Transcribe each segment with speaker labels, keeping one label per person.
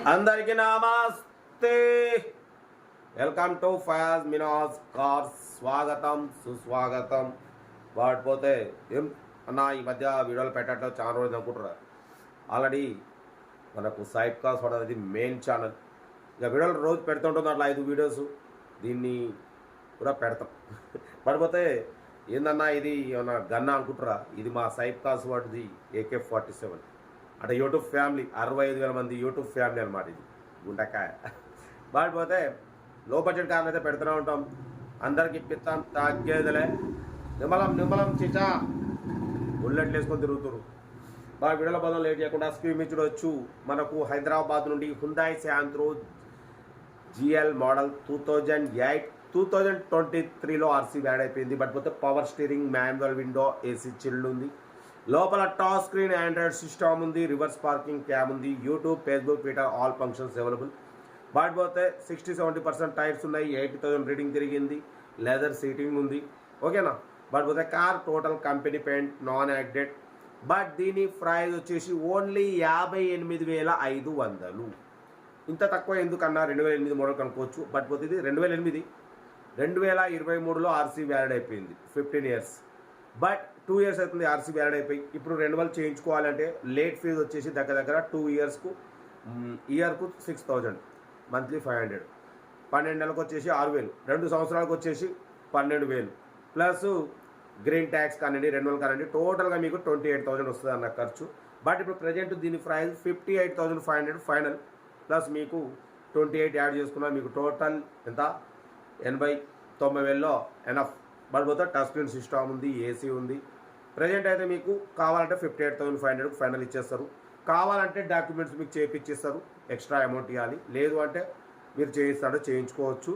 Speaker 1: అందరికీ నమస్తే. Welcome to Fayaz Minaj cars. స్వాగతం సుస్వాగతం. వాడిపోతే ఏం అన్న ఈ మధ్య వీడియోలు పెట్టట్లో చాలా రోజులు అనుకుంటున్నారు. ఆల్రెడీ మనకు సైడ్ కార్స్ అనేది మెయిన్ ఛానల్. ఇక వీడియోలు రోజు పెడుతుంటుంది, అట్లా 5 వీడియోస్ దీన్ని కూడా పెడతాం. పడిపోతే ఏందన్నా ఇది ఏమన్నా గన్నా అనుకుంటారా? ఇది మా సైడ్ కార్స్ వాటిది AK-47 అంటే యూట్యూబ్ ఫ్యామిలీ, 65,000 మంది యూట్యూబ్ ఫ్యామిలీ అనమాట. ఇది గుండకాయ. వాడిపోతే లో బడ్జెట్ కారణం అయితే పెడుతూనే ఉంటాం. అందరికి ఇప్పిస్తాం, తగ్గేదిలే. నిమ్మలం చిచా బుల్లెట్లు వేసుకొని తిరుగుతున్నారు. బాగా వీడియోల బదులు లేట్ చేయకుండా స్క్రీన్ మీద చూడవచ్చు. మనకు హైదరాబాద్ నుండి హుండాయ్ శాంత్రో GL మోడల్ 2023లో RC యాడ్ అయిపోయింది. బట్ పోతే power steering, manual window, AC chilled ఉంది. లోపల టచ్ స్క్రీన్, ఆండ్రాయిడ్ సిస్టమ్ ఉంది, రివర్స్ పార్కింగ్ క్యామ్ ఉంది, YouTube, Facebook, Twitter all functions available. But పోతే 60-70% టైర్స్ ఉన్నాయి. 80,000 రీడింగ్ తిరిగింది. లెదర్ సీటింగ్ ఉంది. ఓకేనా? బట్ పోతే car total company paint, non యాక్డెడ్. బట్ దీని ప్రైస్ వచ్చేసి ఓన్లీ 58,500. ఇంత తక్కువ ఎందుకన్నా? 2008 మోడల్ కనుక్కోవచ్చు. బట్ పోతే ఇది 2023లో RC వ్యాలిడ్ అయిపోయింది. 15 ఇయర్స్. బట్ 2 ఇయర్స్ అవుతుంది RC వ్యాలిడ్ అయిపోయి. ఇప్పుడు రెన్యువల్ చేయించుకోవాలంటే లేట్ ఫీజు వచ్చేసి దగ్గర 2 ఇయర్స్కు ఇయర్కు 6,000, మంత్లీ 500. 12 నెలలకు వచ్చేసి 6,000, 2 సంవత్సరాలకు వచ్చేసి 12,000 ప్లస్ గ్రీన్ ట్యాక్స్ కానివ్వండి, రెన్యువల్ కానివ్వండి, టోటల్గా మీకు 28,000 వస్తుంది అన్న ఖర్చు. బట్ ఇప్పుడు ప్రజెంట్ దీని ప్రైస్ 58,500 ఫైనల్, ప్లస్ మీకు 28 యాడ్ చేసుకున్నా మీకు టోటల్ ఎంత? 80,000-90,000లో ఎనఫ్. బట్ పోతే టచ్ స్క్రీన్ సిస్టమ్ ఉంది, AC ఉంది. ప్రజెంట్ అయితే మీకు కావాలంటే 58,500 ఫైనల్ ఇచ్చేస్తారు. కావాలంటే డాక్యుమెంట్స్ మీకు చేయించిస్తారు, ఎక్స్ట్రా అమౌంట్ ఇవ్వాలి. లేదు అంటే మీరు చేయించుకోవచ్చు.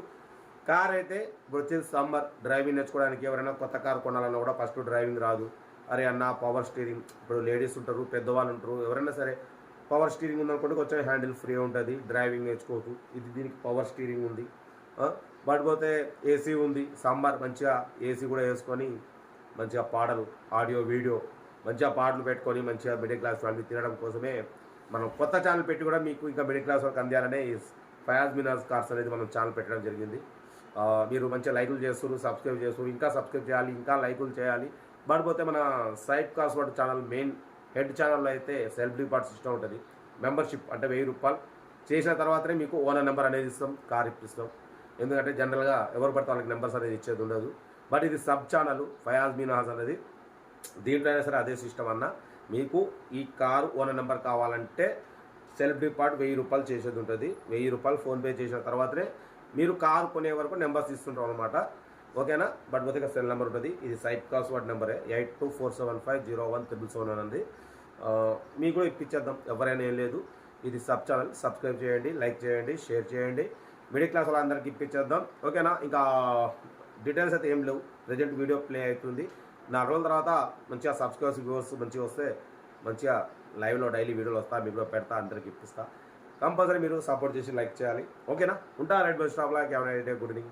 Speaker 1: కార్ అయితే ఇప్పుడు వచ్చేసి సమ్మర్ డ్రైవింగ్ నేర్చుకోవడానికి ఎవరైనా కొత్త కార్ కొనాలన్నా కూడా ఫస్ట్ డ్రైవింగ్ రాదు. అరే అన్న పవర్ స్టీరింగ్, ఇప్పుడు లేడీస్ ఉంటారు, పెద్దవాళ్ళు ఉంటారు, ఎవరైనా సరే పవర్ స్టీరింగ్ ఉందనుకోండి కొంచెం హ్యాండిల్ ఫ్రీ ఉంటుంది, డ్రైవింగ్ నేర్చుకోవచ్చు. ఇది దీనికి పవర్ స్టీరింగ్ ఉంది. బట్ పోతే AC ఉంది. సమ్మర్ మంచిగా AC కూడా వేసుకొని మంచిగా పాటలు, ఆడియో, వీడియో మంచిగా పాటలు పెట్టుకొని మంచిగా మిడిల్ క్లాస్ వాళ్ళకి తినడం కోసమే మనం కొత్త ఛానల్ పెట్టి కూడా మీకు ఇంకా మిడిల్ క్లాస్ వాళ్ళకి అందియాలనే ఫయాజ్ మినాజ్ కార్స్ అనేది మనం ఛానల్ పెట్టడం జరిగింది. మీరు మంచిగా లైకులు చేస్తారు, సబ్స్క్రైబ్ చేస్తారు, ఇంకా సబ్స్క్రైబ్ చేయాలి, ఇంకా లైకులు చేయాలి. బట్ పోతే మన సైడ్ కార్స్ వాటి ఛానల్ మెయిన్ హెడ్ ఛానల్లో అయితే సెల్ఫ్ డిపార్ట్ సిస్టమ్ ఉంటుంది. మెంబర్షిప్ అంటే 1000 రూపాయలు చేసిన తర్వాతనే మీకు ఓనర్ నెంబర్ అనేది ఇస్తాం, కార్ ఇప్పిస్తాం. ఎందుకంటే జనరల్గా ఎవరు పడితే వాళ్ళకి నెంబర్స్ అనేది ఇచ్చేది ఉండదు. బట్ ఇది సబ్ ఛానల్ ఫయాజ్ మినాజ్ అనేది. దీంట్లో అయినా సరే అదే సిస్టమ్ అన్న. మీకు ఈ కారు ఓనర్ నెంబర్ కావాలంటే సెల్ఫ్ డిపార్ట్ 1000 రూపాయలు చేసేది ఉంటుంది. 1000 రూపాయలు ఫోన్పే చేసిన తర్వాతనే మీరు కారు కొనే వరకు నెంబర్స్ ఇస్తుంటాం అనమాట. ఓకేనా? బట్ పోతే సెల్ నెంబర్ ఉంటుంది. ఇది సైట్ కాస్ట్ వాటి నెంబరే 8247501777 అనేది. మీకు కూడా ఇప్పించేద్దాం, ఎవరైనా ఏం లేదు. ఇది సబ్ ఛానల్. సబ్స్క్రైబ్ చేయండి, లైక్ చేయండి, షేర్ చేయండి. మిడిల్ క్లాస్ వాళ్ళందరికీ ఇప్పించేద్దాం. ఓకేనా? ఇంకా డీటెయిల్స్ అయితే ఏం లేవు. ప్రజెంట్ వీడియో ప్లే అవుతుంది. 4 రోజుల తర్వాత మంచిగా సబ్స్క్రైబర్స్, వ్యూవర్స్ మంచిగా వస్తే మంచిగా లైవ్లో డైలీ వీడియోలు వస్తా, మీకు పెడతా, అందరికి ఇప్పిస్తా. కంపల్సరీ మీరు సపోర్ట్ చేసి లైక్ చేయాలి. ఓకేనా? ఉంటా. Right by stop. Like good evening.